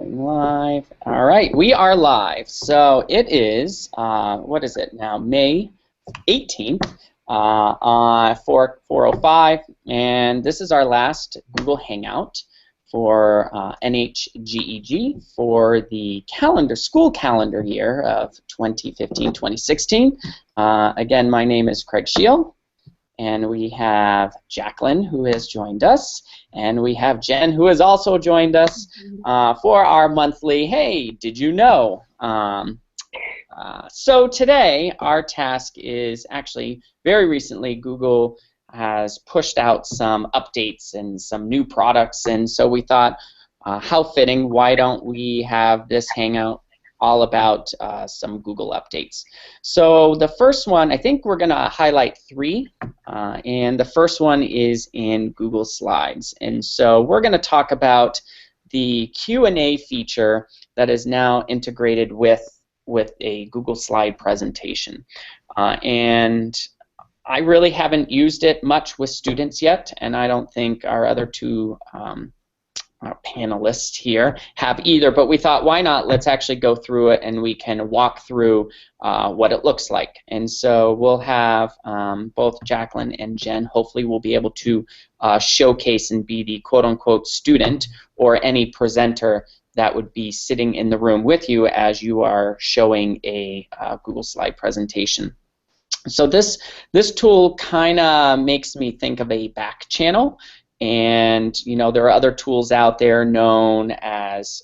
Live. All right, we are live. So it is, what is it now? May 18th, 4:05, and this is our last Google Hangout for NHGEG for the school calendar year of 2015-2016. Again, my name is Craig Shield. And we have Jacqueline, who has joined us, and we have Jen, who has also joined us for our monthly, hey, did you know? So today, our task is actually, very recently, Google has pushed out some updates and some new products, and so we thought, how fitting, why don't we have this hangout all about some Google updates. So the first one, I think we're going to highlight three, and the first one is in Google Slides. And so we're going to talk about the Q&A feature that is now integrated with a Google Slide presentation. And I really haven't used it much with students yet, and I don't think our other two our panelists here have either, but we thought, why not, let's actually go through it and we can walk through what it looks like. And so we'll have both Jacqueline and Jen, hopefully we'll be able to showcase and be the quote-unquote student or any presenter that would be sitting in the room with you as you are showing a Google Slide presentation. So this tool kind of makes me think of a back channel. And you know, there are other tools out there known as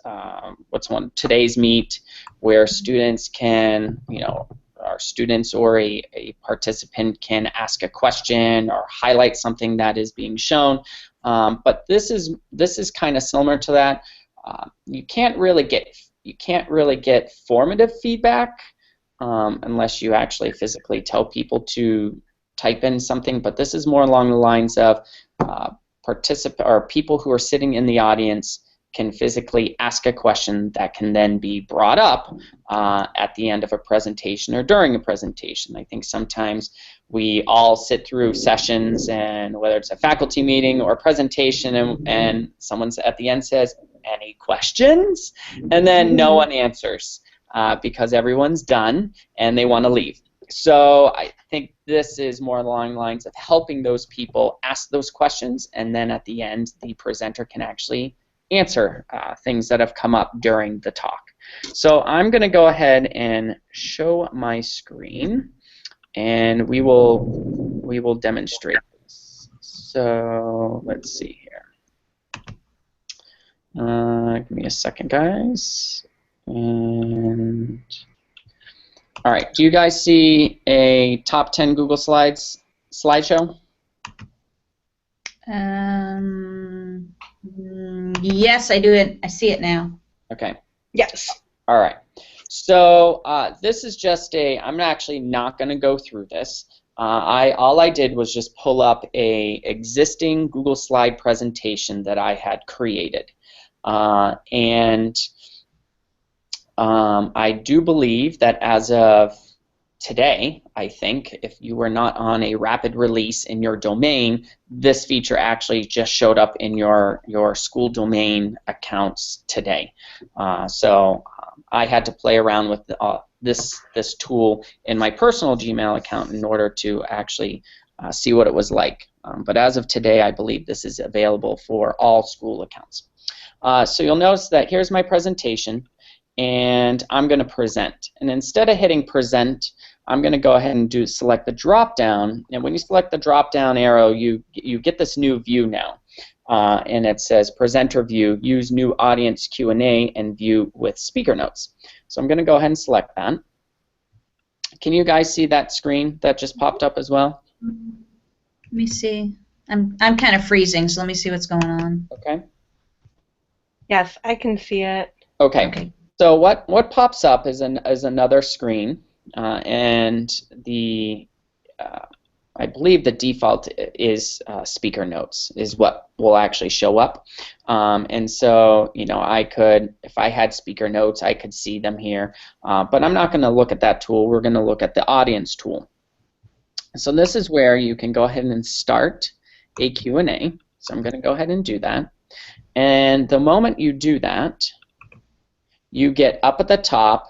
Today's Meet, where students can, our students or a participant can ask a question or highlight something that is being shown. But this is kind of similar to that. You can't really get formative feedback unless you actually physically tell people to type in something. But this is more along the lines of people who are sitting in the audience can physically ask a question that can then be brought up at the end of a presentation or during a presentation. I think sometimes we all sit through sessions, and whether it's a faculty meeting or a presentation, and someone at the end says, "Any questions?" and then no one answers because everyone's done and they want to leave. So I think this is more along the lines of helping those people ask those questions, and then at the end the presenter can actually answer things that have come up during the talk. So I'm going to go ahead and show my screen, and we will demonstrate this. So let's see here. Give me a second, guys. And all right, do you guys see a top 10 Google Slides slideshow? Yes, I do. I see it now. Okay. Yes. All right. So this is just I'm actually not going to go through this. All I did was just pull up a existing Google Slide presentation that I had created. I do believe that as of today, I think, if you were not on a rapid release in your domain, this feature actually just showed up in your school domain accounts today. So I had to play around with this tool in my personal Gmail account in order to actually see what it was like. But as of today, I believe this is available for all school accounts. So you'll notice that here's my presentation, and I'm going to present. And instead of hitting present, I'm going to go ahead and select the drop down. And when you select the drop down arrow, you get this new view now. And it says presenter view, use new audience Q&A, and view with speaker notes. So I'm going to go ahead and select that. Can you guys see that screen that just popped up as well? Let me see. I'm kind of freezing, so let me see what's going on. Okay. Yes, I can see it. Okay. So what pops up is another screen, and I believe the default is speaker notes is what will actually show up. And so I could, if I had speaker notes, I could see them here. But I'm not going to look at that tool. We're going to look at the audience tool. So this is where you can go ahead and start a Q&A. So I'm going to go ahead and do that. And the moment you do that, you get up at the top,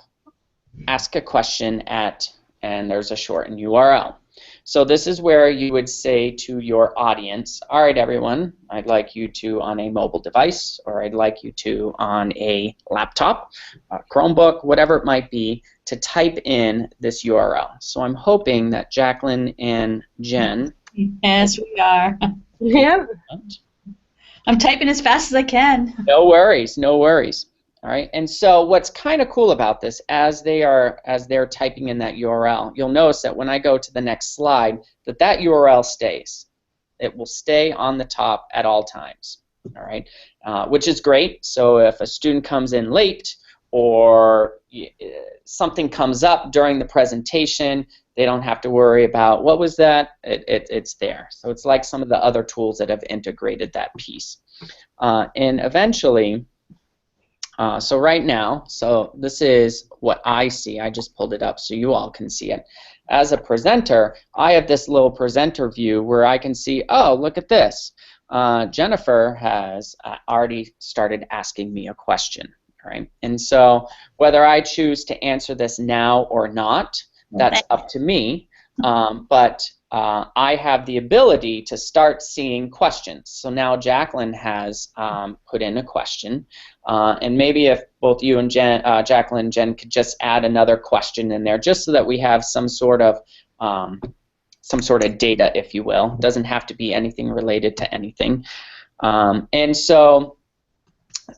ask a question at, and there's a shortened URL. So this is where you would say to your audience, all right, everyone, I'd like you to on a mobile device, or I'd like you to on a laptop, a Chromebook, whatever it might be, to type in this URL. So I'm hoping that Jacqueline and Jen. Yes, we are. Yeah. I'm typing as fast as I can. No worries, no worries. All right, and so what's kind of cool about this, as they're typing in that URL, you'll notice that when I go to the next slide, that URL stays. It will stay on the top at all times. All right, which is great. So if a student comes in late or something comes up during the presentation, they don't have to worry about what was that. It's there. So it's like some of the other tools that have integrated that piece, and eventually. So right now, so this is what I see. I just pulled it up so you all can see it. As a presenter, I have this little presenter view where I can see, oh, look at this. Jennifer has already started asking me a question, right? And so whether I choose to answer this now or not, that's up to me. But I have the ability to start seeing questions. So now Jacqueline has put in a question, and maybe if both you and Jacqueline and Jen could just add another question in there, just so that we have some sort of data, if you will. It doesn't have to be anything related to anything, and so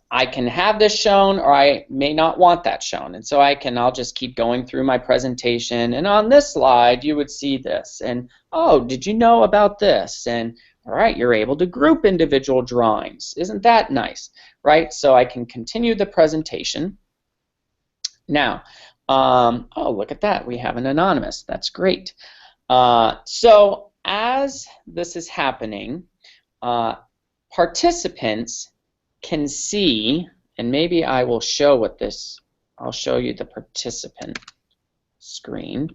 I can have this shown, or I may not want that shown, and so I'll just keep going through my presentation, and on this slide you would see this, and oh, did you know about this? And all right, you're able to group individual drawings. Isn't that nice, right? So I can continue the presentation. Now, oh, look at that, we have an anonymous. That's great. So as this is happening, participants can see, and maybe I will show what this, I'll show you the participant screen.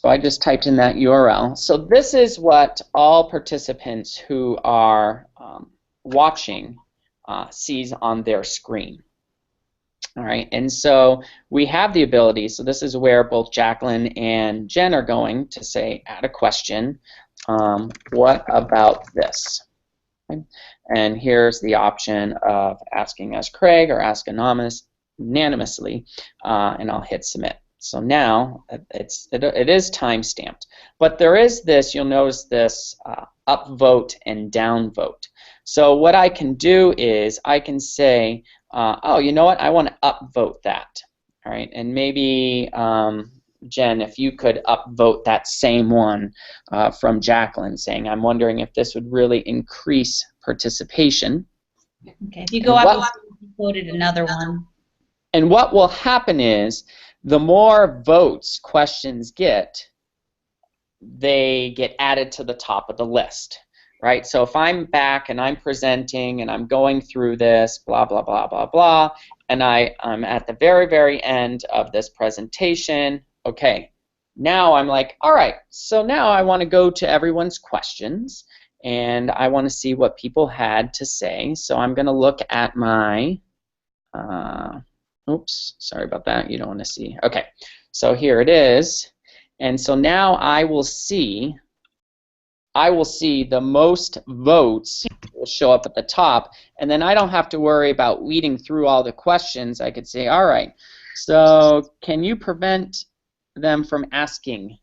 So I just typed in that URL. So this is what all participants who are watching sees on their screen. All right, and so we have the ability, so this is where both Jacqueline and Jen are going to say, add a question, what about this? Okay. And here's the option of asking as Craig or ask anonymously, and I'll hit submit. So now it is time stamped, but there is this, you'll notice this upvote and downvote. So what I can do is I can say, oh, you know what, I want to upvote that. All right, and maybe Jen, if you could upvote that same one from Jacqueline, saying, I'm wondering if this would really increase participation. Okay, if you go up and voted another one. And what will happen is, the more votes questions get, they get added to the top of the list, right? So if I'm back and I'm presenting and I'm going through this, blah, blah, blah, blah, blah, and I'm at the very, very end of this presentation, okay, now I'm like, all right, so now I want to go to everyone's questions, and I want to see what people had to say. So I'm going to look at my, oops, sorry about that, you don't want to see. Okay, so here it is, and so now I will see the most votes will show up at the top, and then I don't have to worry about weeding through all the questions. I could say, all right, so can you prevent them from asking,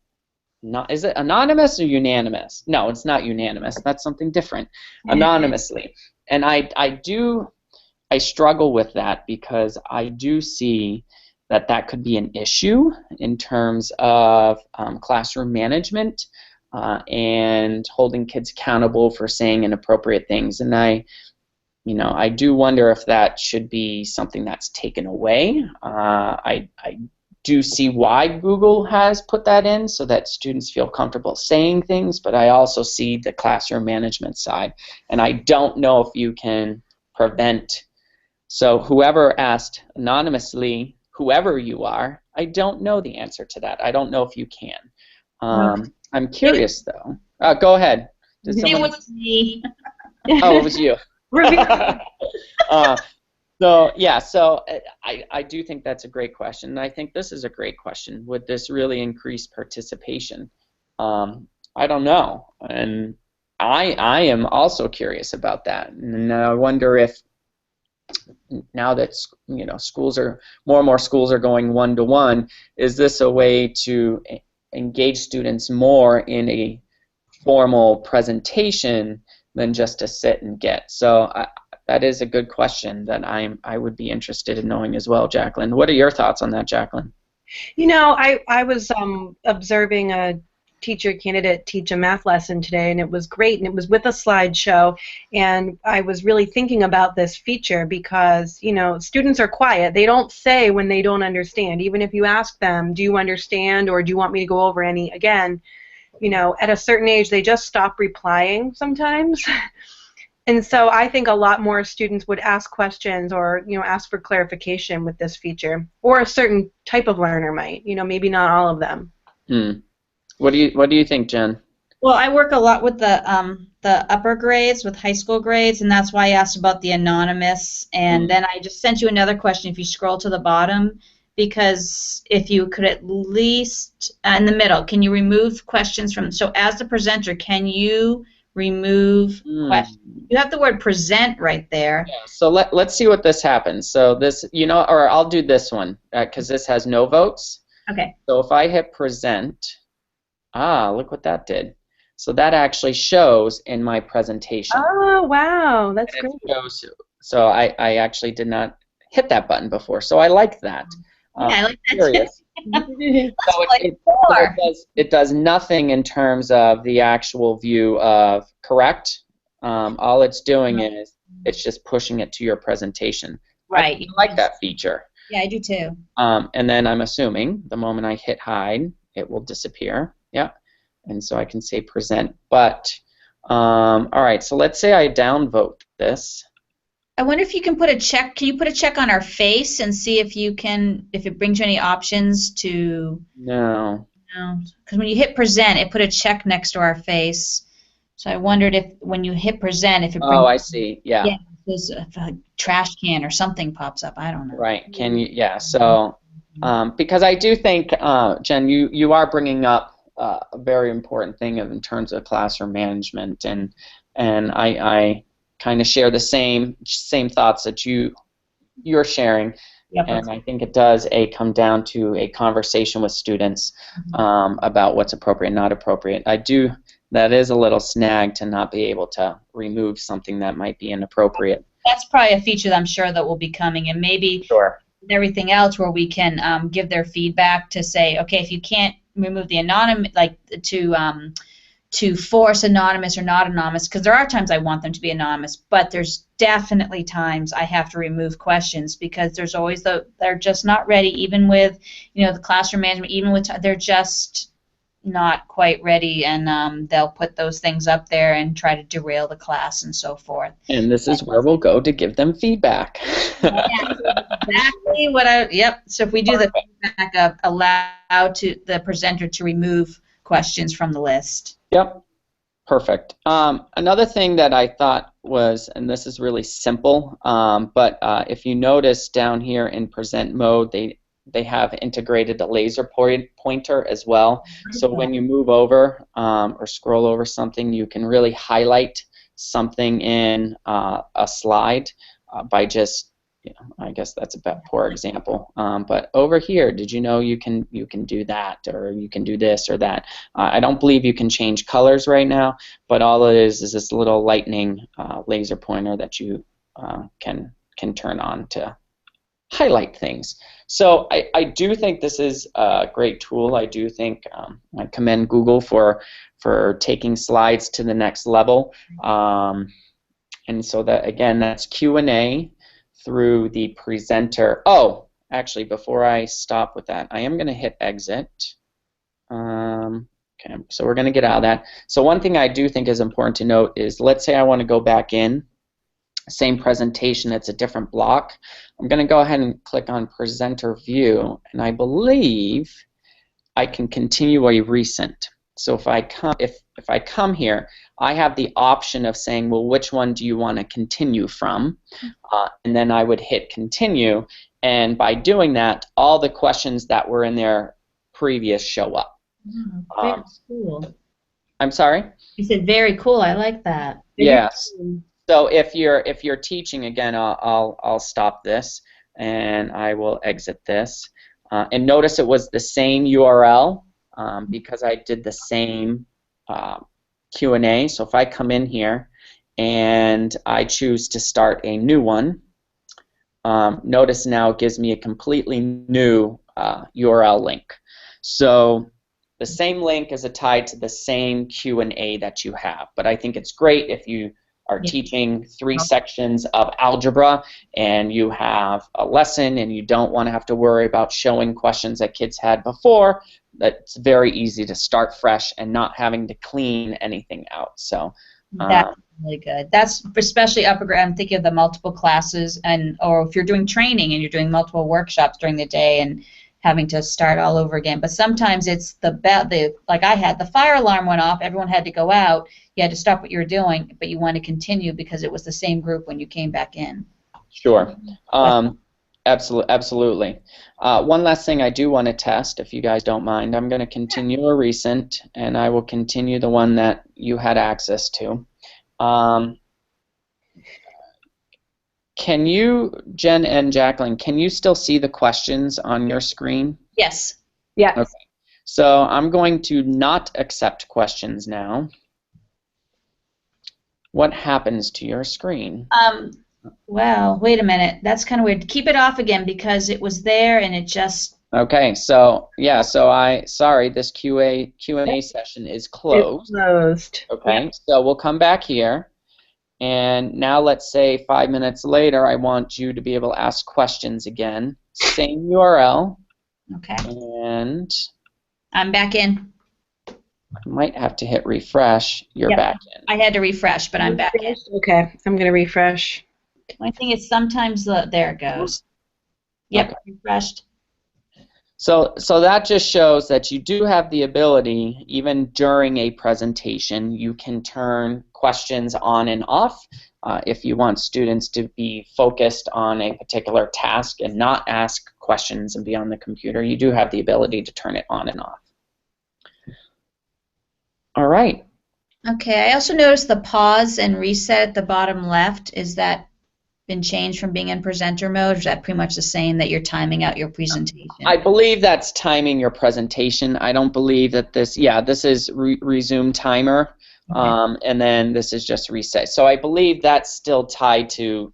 is it anonymous or unanimous? No, it's not unanimous. That's something different. Anonymously. And I struggle with that, because I do see that could be an issue in terms of classroom management and holding kids accountable for saying inappropriate things. And I do wonder if that should be something that's taken away. I do see why Google has put that in, so that students feel comfortable saying things, but I also see the classroom management side, and I don't know if you can prevent. So whoever asked anonymously, whoever you are, I don't know the answer to that. I don't know if you can. I'm curious, though. Go ahead. It was me. Oh, it was you. So yeah, so I do think that's a great question, and I think this is a great question. Would this really increase participation? I don't know, and I am also curious about that, and I wonder if now that schools are more and more schools are going one-to-one, is this a way to engage students more in a formal presentation than just to sit and get? So that is a good question that I would be interested in knowing as well, Jacqueline. What are your thoughts on that, Jacqueline? You know, I was observing a teacher candidate teach a math lesson today, and it was great, and it was with a slideshow, and I was really thinking about this feature because, you know, students are quiet. They don't say when they don't understand. Even if you ask them, do you understand, or do you want me to go over any again, you know, at a certain age, they just stop replying sometimes. And so I think a lot more students would ask questions or, you know, ask for clarification with this feature, or a certain type of learner might, you know, maybe not all of them. What do you think, Jen? Well, I work a lot with the upper grades, with high school grades, and that's why I asked about the anonymous. And then I just sent you another question if you scroll to the bottom, because if you could at least, in the middle, can you remove questions from, so as the presenter, can you remove questions? You have the word present right there. Yeah, so let's see what this happens. So this, you know, or I'll do this one, because this has no votes. Okay. So if I hit present, look what that did. So that actually shows in my presentation. Oh, wow, that's great. Shows, so I actually did not hit that button before, so I like that. Yeah, I like that too. So it does nothing in terms of the actual view of correct. All it's doing is it's just pushing it to your presentation. Right. I like that feature. Yeah, I do too. And then I'm assuming the moment I hit hide, it will disappear. Yeah. And so I can say present. But, all right, so let's say I downvote this. I wonder if you can put a check. Can you put a check on our face and see if you can, if it brings you any options to? No. No, because when you hit present, it put a check next to our face. So I wondered if when you hit present, if it brings. Oh, I see. Yeah. Yeah, there's a trash can or something pops up. I don't know. Right. Can you? Yeah. So, because I do think, Jen, you are bringing up a very important thing in terms of classroom management, and I kind of share the same thoughts that you're sharing. Yep. And I think it does come down to a conversation with students about what's appropriate and not appropriate. That is a little snag to not be able to remove something that might be inappropriate. That's probably a feature that I'm sure that will be coming, and maybe sure. Everything else where we can give their feedback to say, okay, if you can't remove the anonymous, like to force anonymous or not anonymous, because there are times I want them to be anonymous, but there's definitely times I have to remove questions because there's always they're just not ready, even with, you know, the classroom management, even with, they're just not quite ready, and they'll put those things up there and try to derail the class and so forth. And this is where we'll go to give them feedback. Yeah, exactly what yep. So if we do the feedback of allow the presenter to remove questions from the list. Yep. Perfect. Another thing that I thought was, and this is really simple, but if you notice down here in present mode, they have integrated a laser pointer as well. So when you move over or scroll over something, you can really highlight something in a slide by just, I guess that's a poor example. But over here, did you know you can do that, or you can do this or that? I don't believe you can change colors right now, but all it is this little lightning laser pointer that you can turn on to highlight things. So I do think this is a great tool. I do think I commend Google for taking slides to the next level. And so that, again, that's Q&A through the presenter. Oh, actually, before I stop with that, I am going to hit exit. Okay, so we're going to get out of that. So one thing I do think is important to note is, let's say I want to go back in, same presentation, it's a different block. I'm going to go ahead and click on presenter view, and I believe I can continue a recent. So if I come here, I have the option of saying, well, which one do you want to continue from? And then I would hit continue, and by doing that, all the questions that were in there previous show up. Very cool. I'm sorry? You said very cool. I like that. Yes. So if you're teaching, again, I'll stop this and I will exit this. And notice it was the same URL because I did the same Q&A. So if I come in here and I choose to start a new one, notice now it gives me a completely new URL link. So the same link is tied to the same Q&A that you have. But I think it's great if you are teaching 3 sections of algebra and you have a lesson and you don't want to have to worry about showing questions that kids had before. That's very easy to start fresh and not having to clean anything out. So that's really good. That's especially upper grade. I'm thinking of the multiple classes, or if you're doing training and you're doing multiple workshops during the day and having to start all over again. But sometimes it's like I had, the fire alarm went off, everyone had to go out, you had to stop what you were doing, but you want to continue because it was the same group when you came back in. Sure. Absolutely. One last thing I do want to test, if you guys don't mind. I'm going to continue a recent, and I will continue the one that you had access to. Can you, Jen and Jacqueline, can you still see the questions on your screen? Yes. Yes. Okay. So I'm going to not accept questions now. What happens to your screen? Well, wait a minute. That's kind of weird. Keep it off again because it was there and it just... Okay, so yeah, sorry, this Q&A session is closed. It's closed. Okay, Yep. so we'll come back here. And now let's say 5 minutes later, I want you to be able to ask questions again. Same URL. Okay. And I'm back in. I might have to hit refresh. You're back in. I had to refresh, but I'm back in. Okay, I'm going to refresh. My thing is sometimes there it goes. Yep, okay. Refreshed. So that just shows that you do have the ability, even during a presentation, you can turn questions on and off. If you want students to be focused on a particular task and not ask questions and be on the computer, you do have the ability to turn it on and off. All right. Okay, I also noticed the pause and reset at the bottom left. Is that been changed from being in presenter mode, or is that pretty much the same that you're timing out your presentation? I believe that's timing your presentation. I don't believe that this is resume timer, okay. And then this is just reset. So I believe that's still tied to,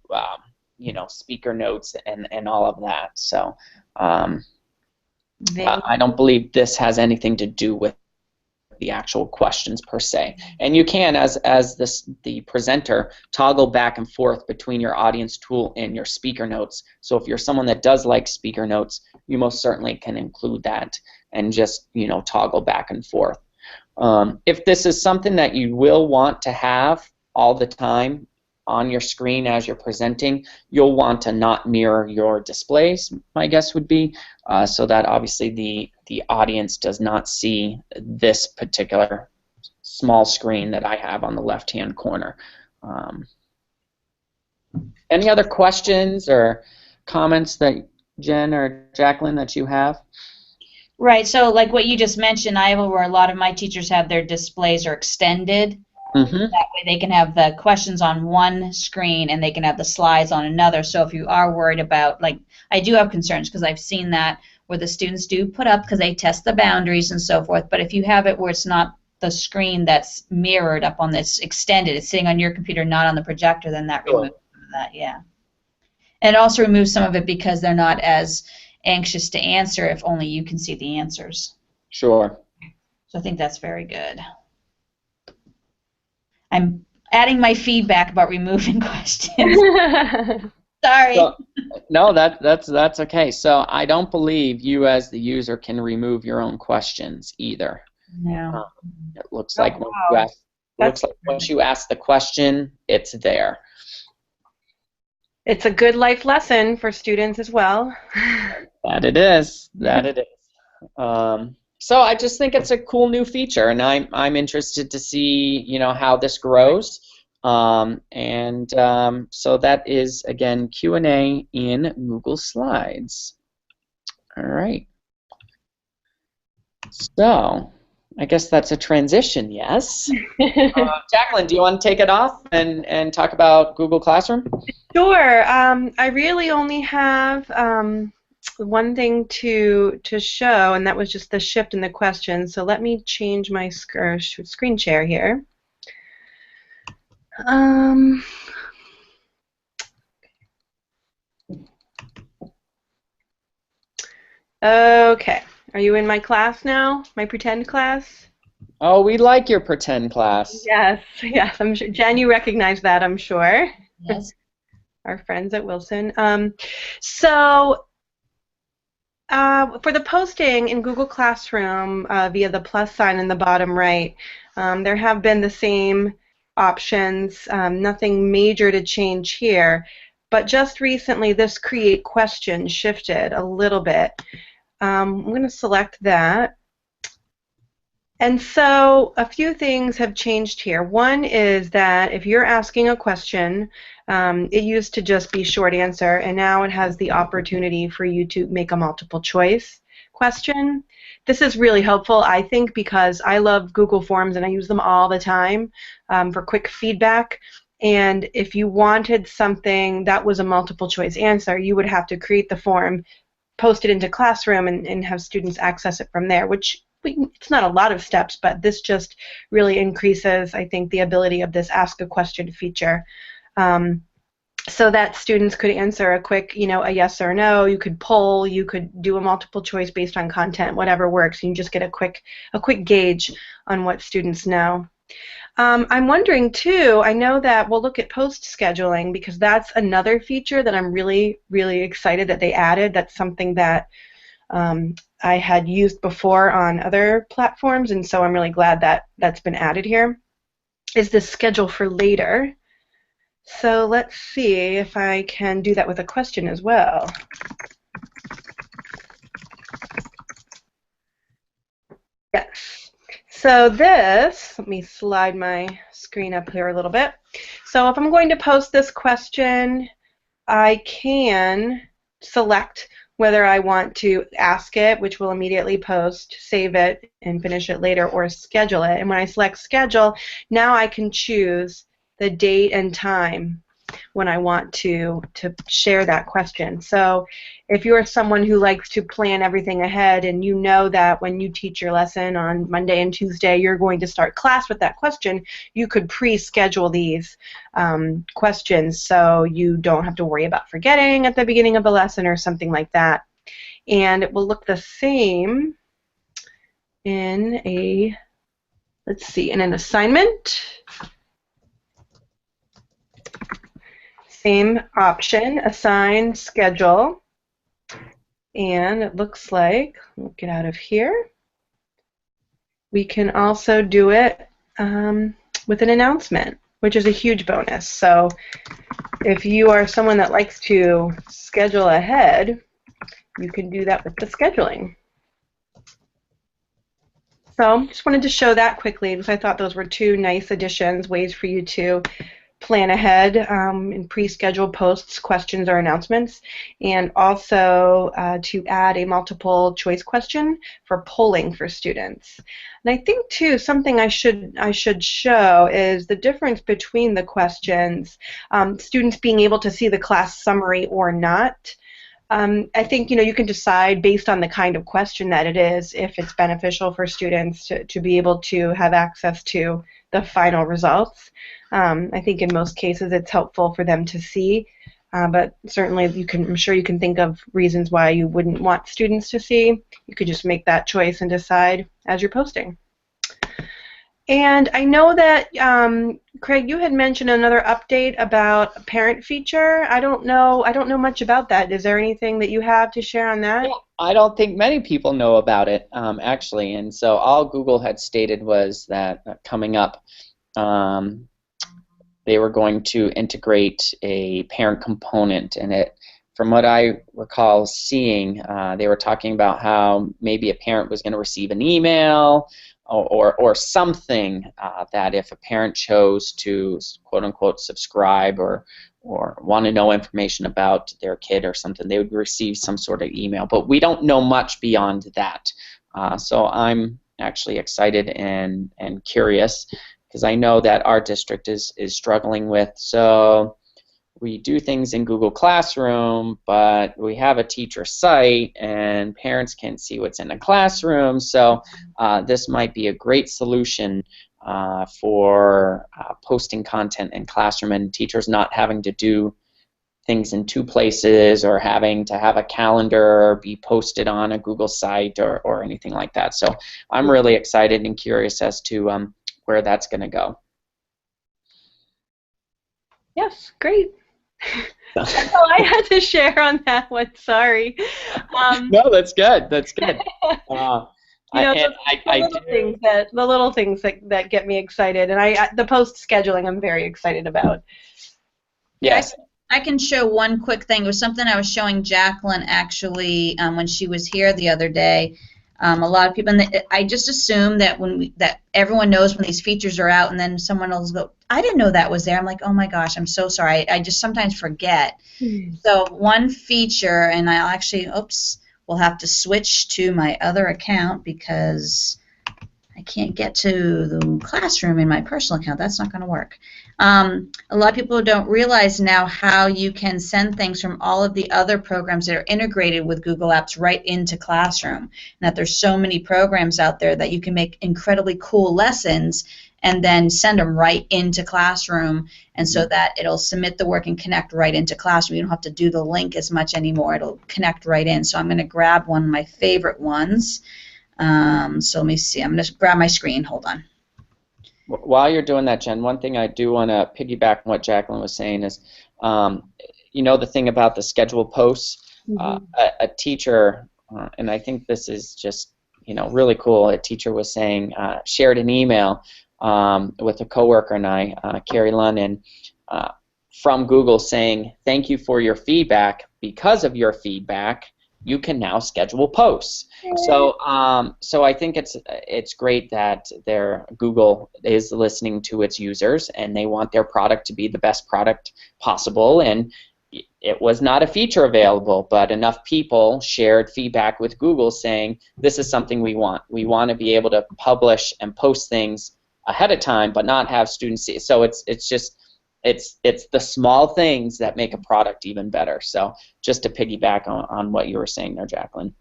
speaker notes and all of that. So I don't believe this has anything to do with the actual questions per se. And you can, as the presenter, toggle back and forth between your audience tool and your speaker notes. So if you're someone that does like speaker notes, you most certainly can include that and just toggle back and forth. If this is something that you will want to have all the time on your screen as you're presenting, you'll want to not mirror your displays, my guess would be, so that obviously the audience does not see this particular small screen that I have on the left-hand corner. Any other questions or comments that Jen or Jacqueline that you have? Right, so like what you just mentioned, Iowa, where a lot of my teachers have their displays are extended. Mm-hmm. That way they can have the questions on one screen and they can have the slides on another. So if you are worried about, like, I do have concerns because I've seen that where the students do put up because they test the boundaries and so forth. But if you have it where it's not the screen that's mirrored up on this extended, it's sitting on your computer, not on the projector, then that removes some of that, yeah. And it also removes some of it because they're not as anxious to answer if only you can see the answers. Sure. So I think that's very good. I'm adding my feedback about removing questions. Sorry. So, no, that's okay. So I don't believe you as the user can remove your own questions either. No. It looks like once you ask the question, it's there. It's a good life lesson for students as well. That it is. That it is. So I just think it's a cool new feature, and I'm interested to see how this grows. So that is again Q&A in Google Slides. All right. So I guess that's a transition, yes. Jacqueline, do you want to take it off and talk about Google Classroom? Sure. I really only have one thing to show, and that was just the shift in the question. So let me change my screen share here. Okay. Are you in my class now? My pretend class? Oh, we like your pretend class. Yes, yes. I'm sure. Jen, you recognize that, I'm sure. Yes. Our friends at Wilson. So for the posting in Google Classroom via the plus sign in the bottom right, there have been the same options, nothing major to change here, but just recently this create question shifted a little bit. I'm going to select that. And so a few things have changed here. One is that if you're asking a question, it used to just be short answer, and now it has the opportunity for you to make a multiple choice question. This is really helpful, I think, because I love Google Forms and I use them all the time for quick feedback. And if you wanted something that was a multiple choice answer, you would have to create the form, post it into Classroom, and have students access it from there, which it's not a lot of steps, but this just really increases, I think, the ability of this ask a question feature. So that students could answer a quick, a yes or no. You could poll, you could do a multiple choice based on content, whatever works. You can just get a quick gauge on what students know. I'm wondering too, I know that we'll look at post scheduling because that's another feature that I'm really, really excited that they added. That's something that I had used before on other platforms, and so I'm really glad that that's been added here, is the schedule for later. So let's see if I can do that with a question as well. Yes. So this, let me slide my screen up here a little bit. So if I'm going to post this question, I can select whether I want to ask it, which will immediately post, save it, and finish it later, or schedule it. And when I select schedule, now I can choose the date and time when I want to share that question. So if you're someone who likes to plan everything ahead and you know that when you teach your lesson on Monday and Tuesday you're going to start class with that question, you could pre-schedule these questions so you don't have to worry about forgetting at the beginning of the lesson or something like that. And it will look the same in a, let's see, in an assignment. Same option, assign, schedule, and it looks like, we'll get out of here, we can also do it with an announcement, which is a huge bonus. So if you are someone that likes to schedule ahead, you can do that with the scheduling. So just wanted to show that quickly because I thought those were two nice additions, ways for you to plan ahead and pre-schedule posts, questions, or announcements, and also to add a multiple choice question for polling for students. And I think too something I should show is the difference between the questions, students being able to see the class summary or not. I think you can decide based on the kind of question that it is if it's beneficial for students to be able to have access to the final results. I think in most cases it's helpful for them to see, but certainly I'm sure you can think of reasons why you wouldn't want students to see. You could just make that choice and decide as you're posting. And I know that, Craig, you had mentioned another update about a parent feature. I don't know much about that. Is there anything that you have to share on that? Well, I don't think many people know about it, actually. And so all Google had stated was that coming up, they were going to integrate a parent component, and it from what I recall seeing, they were talking about how maybe a parent was going to receive an email or something that if a parent chose to quote unquote subscribe or want to know information about their kid or something, they would receive some sort of email. But we don't know much beyond that. So I'm actually excited and curious because I know that our district is struggling with. So we do things in Google Classroom, but we have a teacher site and parents can't see what's in the classroom. So this might be a great solution for posting content in classroom and teachers not having to do things in two places or having to have a calendar be posted on a Google site or anything like that. So I'm really excited and curious as to where that's going to go. Yes, great. That's all I had to share on that one. Sorry. No, that's good. That's good. The little things that get me excited, and the post scheduling I'm very excited about. Yes. I can show one quick thing. It was something I was showing Jacqueline actually when she was here the other day. A lot of people, and I just assume that that everyone knows when these features are out, and then someone else go, I didn't know that was there. I'm like, oh my gosh, I'm so sorry. I just sometimes forget. So one feature, and I'll actually, we'll have to switch to my other account because I can't get to the classroom in my personal account. That's not going to work. A lot of people don't realize now how you can send things from all of the other programs that are integrated with Google Apps right into Classroom. And that there's so many programs out there that you can make incredibly cool lessons and then send them right into Classroom, and so that it'll submit the work and connect right into Classroom. You don't have to do the link as much anymore. It'll connect right in. So I'm going to grab one of my favorite ones. So let me see. I'm going to grab my screen. Hold on. While you're doing that, Jen, one thing I do want to piggyback on what Jacqueline was saying is, the thing about the scheduled posts, a teacher, and I think this is just, really cool. A teacher was saying, shared an email with a coworker and I, Carrie Lunn, from Google saying, thank you for your feedback. Because of your feedback, you can now schedule posts. So I think it's great that Google is listening to its users and they want their product to be the best product possible, and it was not a feature available, but enough people shared feedback with Google saying this is something we want. We want to be able to publish and post things ahead of time but not have students see it. So it's the small things that make a product even better. So just to piggyback on what you were saying there, Jacqueline.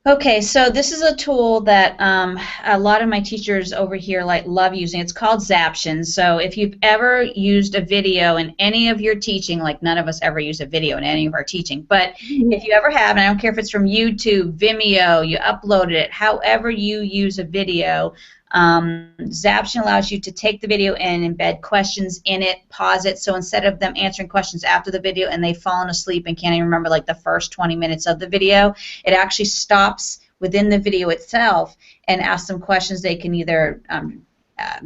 Okay, so this is a tool that a lot of my teachers over here love using. It's called Zaption. So if you've ever used a video in any of your teaching, like none of us ever use a video in any of our teaching, but if you ever have, and I don't care if it's from YouTube, Vimeo, you uploaded it, however you use a video, Zaption allows you to take the video and embed questions in it, pause it, so instead of them answering questions after the video and they've fallen asleep and can't even remember like the first 20 minutes of the video, it actually stops within the video itself and asks them questions. They can either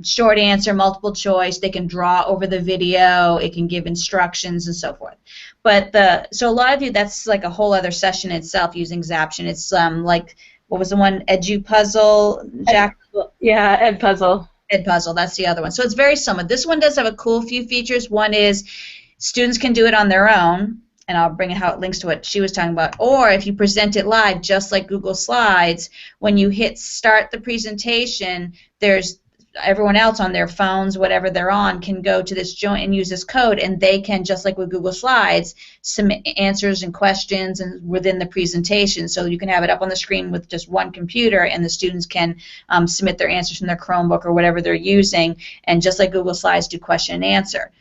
short answer, multiple choice, they can draw over the video, it can give instructions and so forth. But so a lot of you, that's like a whole other session itself using Zaption. It's like, what was the one? EduPuzzle, Jack? Yeah, Edpuzzle. Edpuzzle, that's the other one. So it's very similar. This one does have a cool few features. One is students can do it on their own, and I'll bring how it links to what she was talking about. Or if you present it live, just like Google Slides, when you hit start the presentation, there's everyone else on their phones, whatever they're on, can go to this joint and use this code, and they can, just like with Google Slides, submit answers and questions and within the presentation. So you can have it up on the screen with just one computer, and the students can submit their answers from their Chromebook or whatever they're using, and just like Google Slides, do question and answer.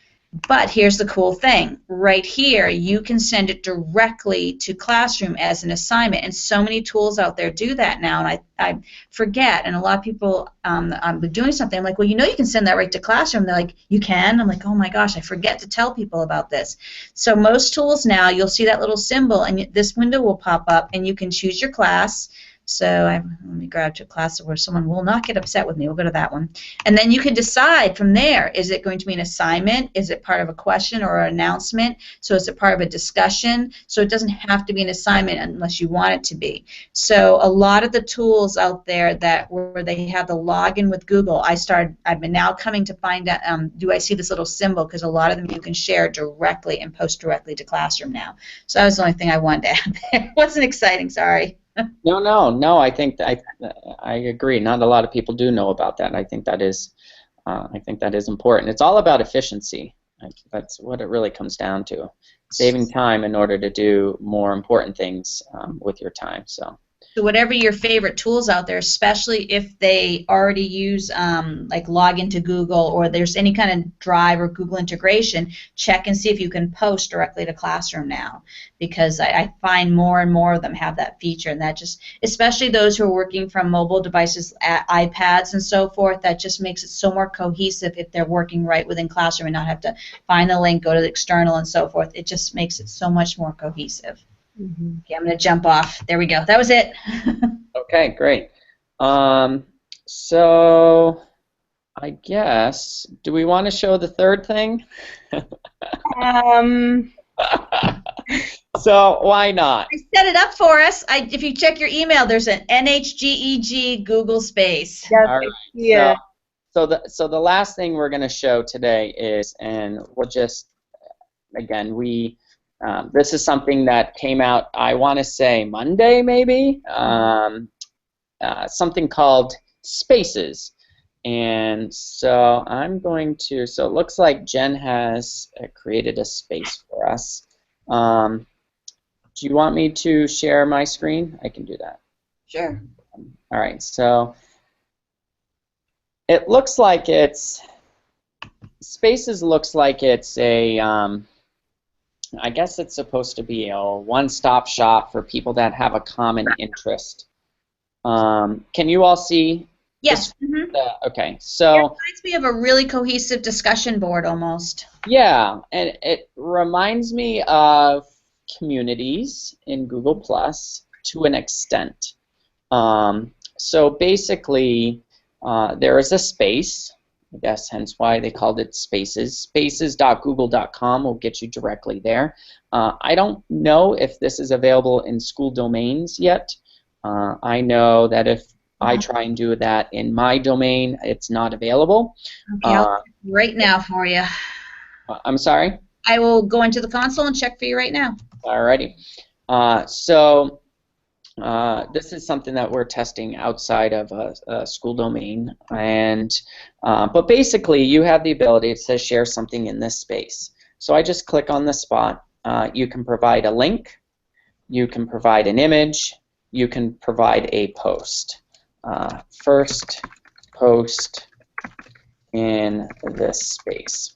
But here's the cool thing. Right here, you can send it directly to Classroom as an assignment, and so many tools out there do that now, and I forget, and a lot of people, I'm doing something, I'm like, well, you can send that right to Classroom. They're like, you can? I'm like, oh my gosh, I forget to tell people about this. So most tools now, you'll see that little symbol, and this window will pop up, and you can choose your class, Let me grab to a class where someone will not get upset with me. We'll go to that one. And then you can decide from there, is it going to be an assignment? Is it part of a question or an announcement? So is it part of a discussion? So it doesn't have to be an assignment unless you want it to be. So a lot of the tools out there that where they have the login with Google, I've been now coming to find out, do I see this little symbol? Because a lot of them you can share directly and post directly to Classroom now. So that was the only thing I wanted to add there. It wasn't exciting, sorry. No. I think I agree. Not a lot of people do know about that. I think that is important. It's all about efficiency. That's what it really comes down to, saving time in order to do more important things with your time. So whatever your favorite tools out there, especially if they already use like log into Google or there's any kind of Drive or Google integration, check and see if you can post directly to Classroom now, because I find more and more of them have that feature, and that just, especially those who are working from mobile devices, iPads and so forth, that just makes it so more cohesive if they're working right within Classroom and not have to find the link, go to the external and so forth. It just makes it so much more cohesive. Mm-hmm. Okay, I'm going to jump off. There we go. That was it. okay, great. So I guess, do we want to show the third thing? So why not? I set it up for us. If you check your email, there's an NHGEG Google Space. Yes, All right. yeah. So the last thing we're going to show today is, and we'll just, again, this is something that came out, I want to say Monday maybe, something called Spaces. And so I'm going to, so it looks like Jen has created a space for us. Do you want me to share my screen? I can do that. Sure. All right, so it looks like Spaces looks like it's a, I guess it's supposed to be a one-stop shop for people that have a common interest. Can you all see? Yes. Mm-hmm. Okay, so it reminds me of a really cohesive discussion board almost. Yeah, and it reminds me of communities in Google Plus to an extent. So basically, there is a space. I guess hence why they called it Spaces. Spaces.google.com will get you directly there. I don't know if this is available in school domains yet. I know that if I try and do that in my domain, it's not available. Okay, I'll check right now for you. I'm sorry? I will go into the console and check for you right now. Alrighty. So this is something that we're testing outside of a school domain, and but basically you have the ability to share something in this space. So I just click on the spot. You can provide a link, you can provide an image, you can provide a post. First post in this space,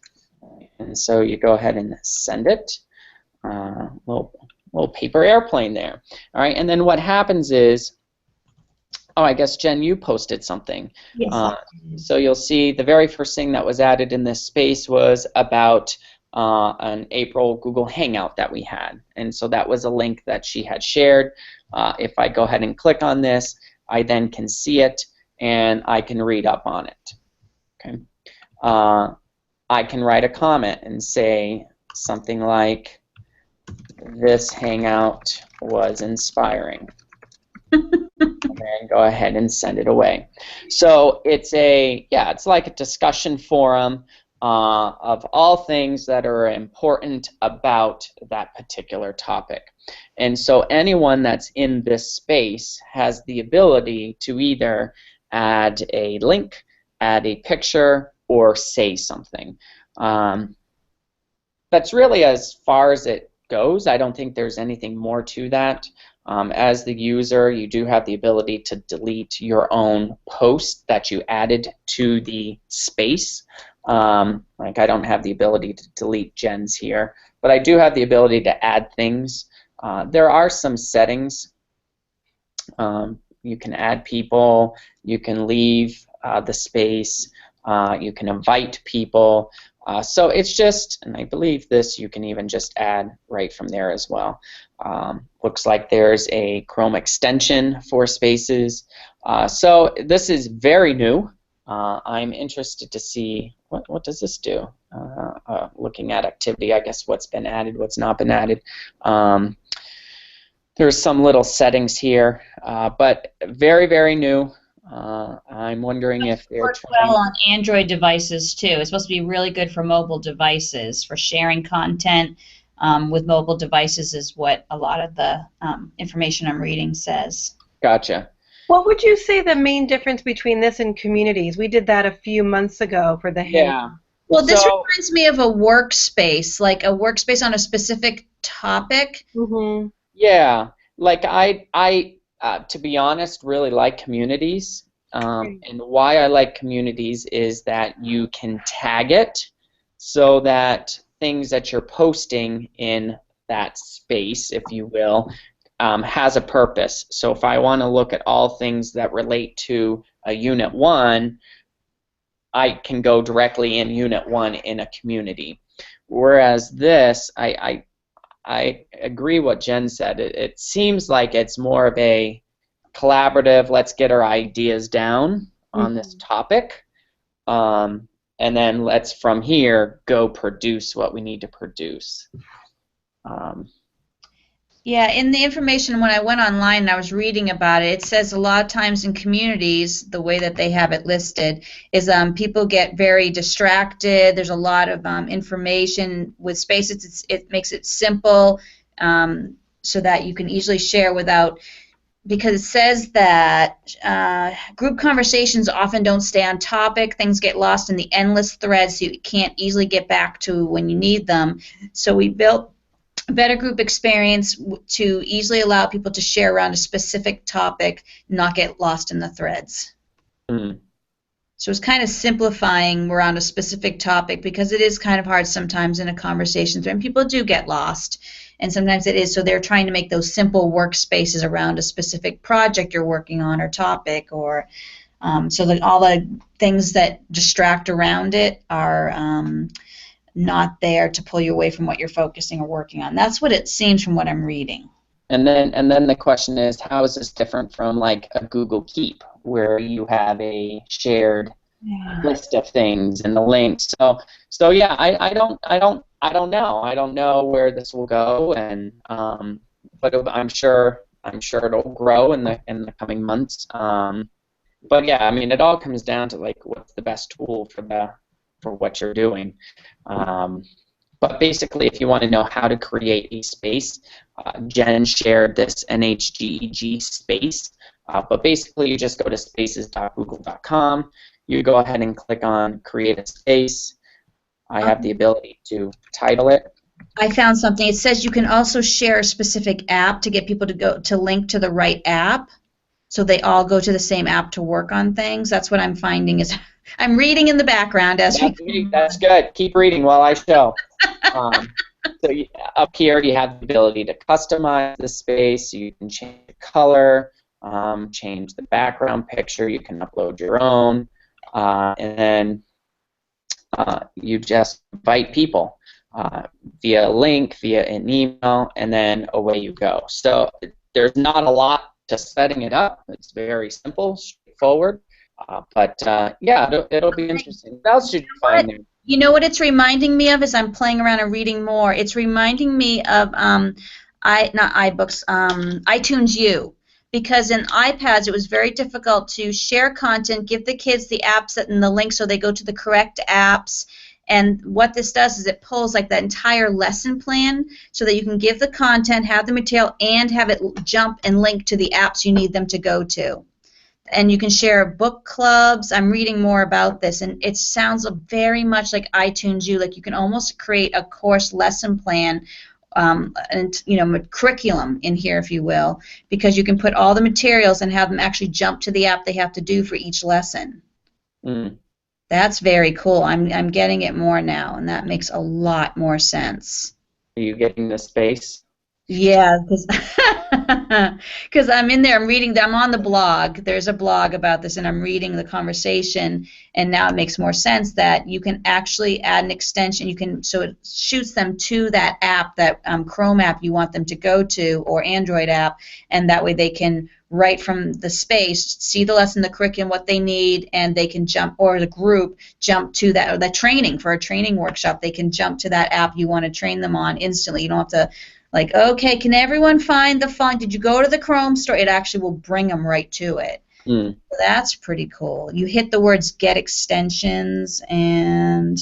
and so you go ahead and send it. Little paper airplane there. All right, and then what happens is, oh, I guess Jen, you posted something. Yes. So you'll see the very first thing that was added in this space was about an April Google Hangout that we had, and so that was a link that she had shared. If I go ahead and click on this, I then can see it and I can read up on it. Okay. I can write a comment and say something like, "This Hangout was inspiring," and then go ahead and send it away. So it's it's like a discussion forum of all things that are important about that particular topic. And so anyone that's in this space has the ability to either add a link, add a picture, or say something. That's really as far as it goes. I don't think there's anything more to that. As the user, you do have the ability to delete your own post that you added to the space. Like I don't have the ability to delete Jen's here, but I do have the ability to add things. There are some settings. You can add people, you can leave the space, you can invite people. So it's just, and I believe this you can even just add right from there as well. Looks like there's a Chrome extension for Spaces. So this is very new. I'm interested to see what does this do. Looking at activity, I guess what's been added, what's not been added. There's some little settings here, but very, very new. I'm wondering if they're Works trying. well on Android devices too. It's supposed to be really good for mobile devices, for sharing content with mobile devices is what a lot of the information I'm reading says. Gotcha. What would you say the main difference between this and communities? We did that a few months ago for the Yeah. Well, this So- reminds me of a workspace, like a workspace on a specific topic. Mm-hmm. Yeah, like I to be honest, really like communities. And why I like communities is that you can tag it so that things that you're posting in that space, if you will, has a purpose. So if I want to look at all things that relate to a Unit 1, I can go directly in Unit 1 in a community. Whereas this, I agree what Jen said. It seems like it's more of a collaborative, let's get our ideas down on this topic, and then let's from here go produce what we need to produce. Yeah, in the information when I went online and I was reading about it, it says a lot of times in communities, the way that they have it listed is people get very distracted. There's a lot of information with Spaces. It makes it simple so that you can easily share without, because it says that group conversations often don't stay on topic. Things get lost in the endless threads, so you can't easily get back to when you need them. So we built a better group experience to easily allow people to share around a specific topic, not get lost in the threads. Mm. So it's kind of simplifying around a specific topic, because it is kind of hard sometimes in a conversation thread, and people do get lost, and sometimes it is. So they're trying to make those simple workspaces around a specific project you're working on or topic, or so that all the things that distract around it are not there to pull you away from what you're focusing or working on. That's what it seems from what I'm reading. And then the question is, how is this different from like a Google Keep, where you have a shared list of things and the links? So yeah, I don't know. I don't know where this will go, and but I'm sure it'll grow in the coming months. But yeah, I mean, it all comes down to like what's the best tool for what you're doing. But basically, if you want to know how to create a space, Jen shared this NHGEG space. But basically, you just go to spaces.google.com. You go ahead and click on Create a Space. I have the ability to title it. I found something. It says you can also share a specific app to get people to link to the right app, so they all go to the same app to work on things. That's what I'm finding is I'm reading in the background as That's good. Keep reading while I show. Up here you have the ability to customize the space. You can change the color, change the background picture. You can upload your own, and then you just invite people via a link, via an email, and then away you go. So there's not a lot to setting it up. It's very simple, straightforward. But yeah, it'll be interesting. What else should you find there? You know what it's reminding me of as I'm playing around and reading more? It's reminding me of not iBooks, iTunes U. Because in iPads it was very difficult to share content, give the kids the apps and the link so they go to the correct apps. And what this does is it pulls like that entire lesson plan so that you can give the content, have the material, and have it jump and link to the apps you need them to go to. And you can share book clubs. I'm reading more about this, and it sounds very much like iTunes U. Like you can almost create a course lesson plan, and curriculum in here, if you will, because you can put all the materials and have them actually jump to the app they have to do for each lesson. Mm. That's very cool. I'm getting it more now, and that makes a lot more sense. Are you getting the space? Yeah, because Because I'm in there, I'm reading, I'm on the blog. There's a blog about this, and I'm reading the conversation, and now it makes more sense that you can actually add an extension. You can, so it shoots them to that app, that Chrome app you want them to go to, or Android app, and that way they can, right from the space, see the lesson, the curriculum, what they need, and they can jump, or the group jump to that, or the training for a training workshop. They can jump to that app you want to train them on instantly. You don't have to, like, okay, can everyone find the font? Did you go to the Chrome store? It actually will bring them right to it. So that's pretty cool. You hit the words get extensions, and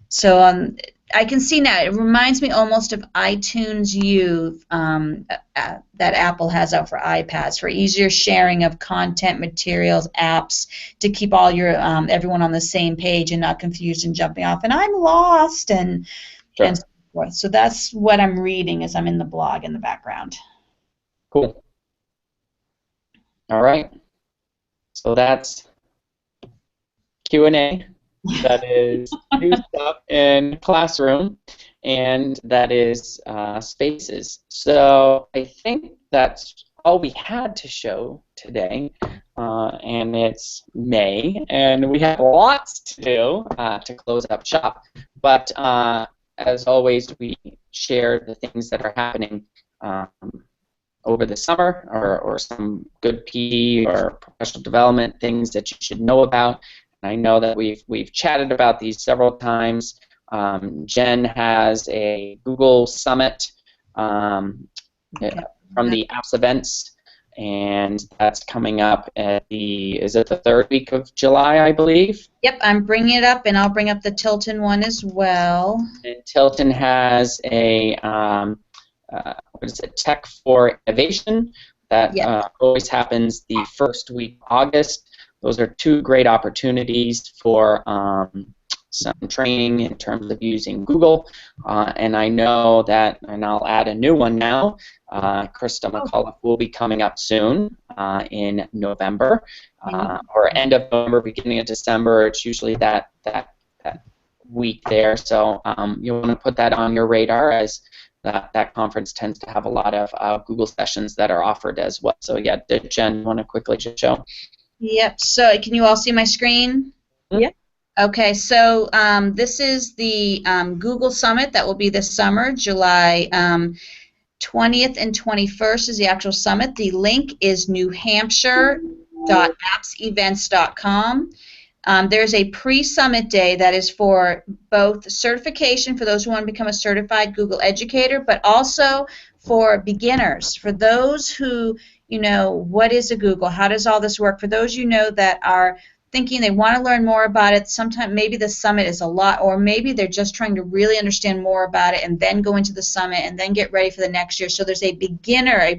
so I can see now. It reminds me almost of iTunes U that Apple has out for iPads for easier sharing of content, materials, apps, to keep all your everyone on the same page and not confused and jumping off. And I'm lost and so forth. So that's what I'm reading as I'm in the blog in the background. Cool. All right. So that's Q&A. That is new stuff in Classroom, and that is Spaces. So I think that's all we had to show today, and it's May, and we have lots to do to close up shop. But as always, we share the things that are happening over the summer, or some good PD or professional development things that you should know about. I know that we've chatted about these several times. Jen has a Google Summit from the Apps Events, and that's coming up at is it the 3rd week of July, I believe? Yep, I'm bringing it up, and I'll bring up the Tilton one as well. And Tilton has a what is it, Tech for Innovation, that always happens the 1st week of August. Those are 2 great opportunities for some training in terms of using Google, and I know that, and I'll add a new one now, Krista McCullough will be coming up soon in November, or end of November, beginning of December. It's usually that week there, so you want to put that on your radar, as that conference tends to have a lot of Google sessions that are offered as well. So yeah, Jen, you want to quickly just show? Yep, so can you all see my screen? Yep. Okay, so this is the Google Summit that will be this summer, July 20th and 21st is the actual summit. The link is newhampshire.appsevents.com. There's a pre-summit day that is for both certification for those who want to become a certified Google educator, but also for beginners, for those who, what is a Google? How does all this work? For those that are thinking they want to learn more about it, sometimes maybe the summit is a lot, or maybe they're just trying to really understand more about it and then go into the summit and then get ready for the next year. So there's a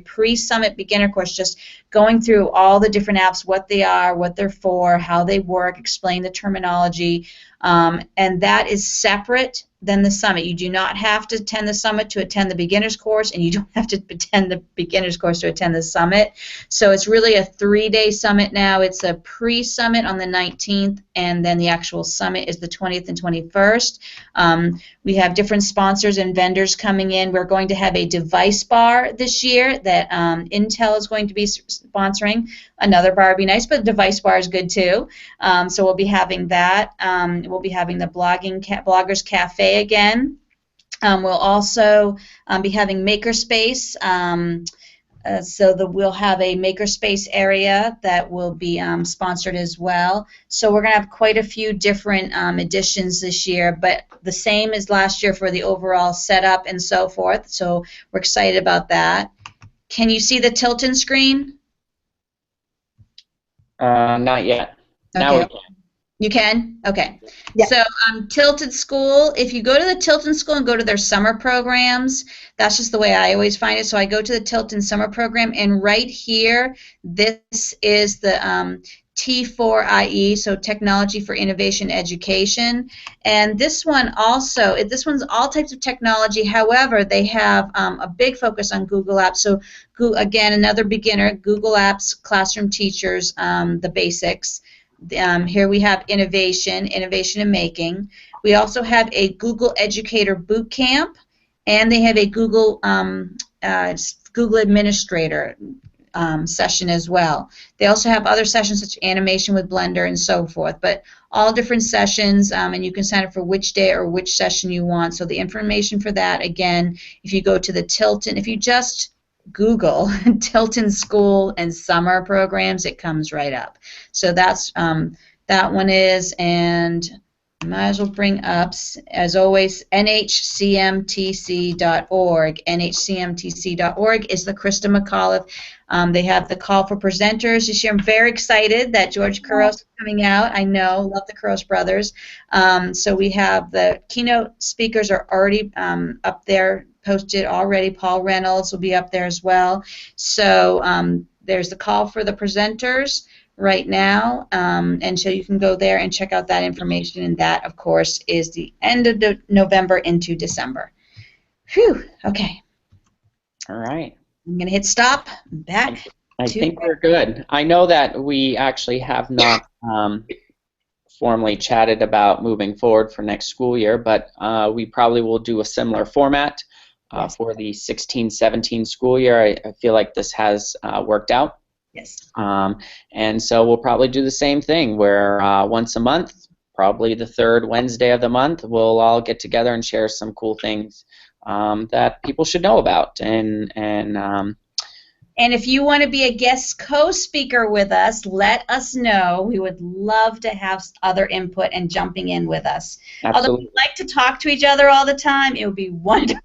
pre-summit beginner course, just going through all the different apps, what they are, what they're for, how they work, explain the terminology, and that is separate than the summit. You do not have to attend the summit to attend the beginner's course, and you don't have to attend the beginner's course to attend the summit. So it's really a 3-day summit now. It's a pre-summit on the 19th, and then the actual summit is the 20th and 21st. We have different sponsors and vendors coming in. We're going to have a device bar this year that Intel is going to be sponsoring. Another bar would be nice, but a device bar is good too. So we'll be having that. We'll be having the Bloggers Cafe again. We'll also be having Makerspace. So we'll have a Makerspace area that will be sponsored as well. So we're going to have quite a few different editions this year, but the same as last year for the overall setup and so forth. So we're excited about that. Can you see the Tilton screen? Not yet. Okay. Now we can. You can? Okay. Yeah. So Tilton School, if you go to the Tilton School and go to their summer programs, that's just the way I always find it. So I go to the Tilton summer program, and right here, this is the T4IE, so Technology for Innovation Education. And this one also, this one's all types of technology. However, they have a big focus on Google Apps. So again, another beginner, Google Apps, Classroom Teachers, the basics. Here we have innovation and making. We also have a Google Educator Boot Camp, and they have a Google Google Administrator session as well. They also have other sessions such as animation with Blender and so forth, but all different sessions, and you can sign up for which day or which session you want. So the information for that, again, if you go to the Tilton, if you just Google Tilton School and Summer Programs, it comes right up. So that's that one is, and I might as well bring up, as always, nhcmtc.org. nhcmtc.org is the Krista McAuliffe. They have the call for presenters this year. I'm very excited that George Couros is coming out. I know, love the Couros brothers. So we have the keynote speakers are already up there, posted already. Paul Reynolds will be up there as well. So there's the call for the presenters right now, and so you can go there and check out that information, and that, of course, is the end of November into December. Phew, okay. All right. I'm going to hit stop. Back I think we're good. I know that we actually have not formally chatted about moving forward for next school year, but we probably will do a similar format for the 16-17 school year. I feel like this has worked out. Yes. And so we'll probably do the same thing where once a month, probably the third Wednesday of the month, we'll all get together and share some cool things that people should know about. And if you want to be a guest co-speaker with us, let us know. We would love to have other input and jumping in with us. Absolutely. Although we like to talk to each other all the time, it would be wonderful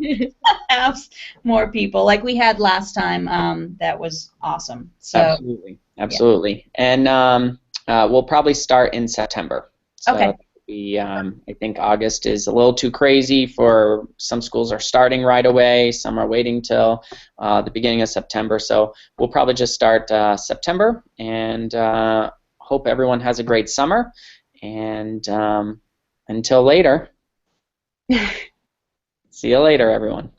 to have more people like we had last time. That was awesome. So absolutely. Yeah. And we'll probably start in September. So okay. I think August is a little too crazy for some schools are starting right away. Some are waiting till the beginning of September. So we'll probably just start September, and hope everyone has a great summer. And until later. See you later, everyone.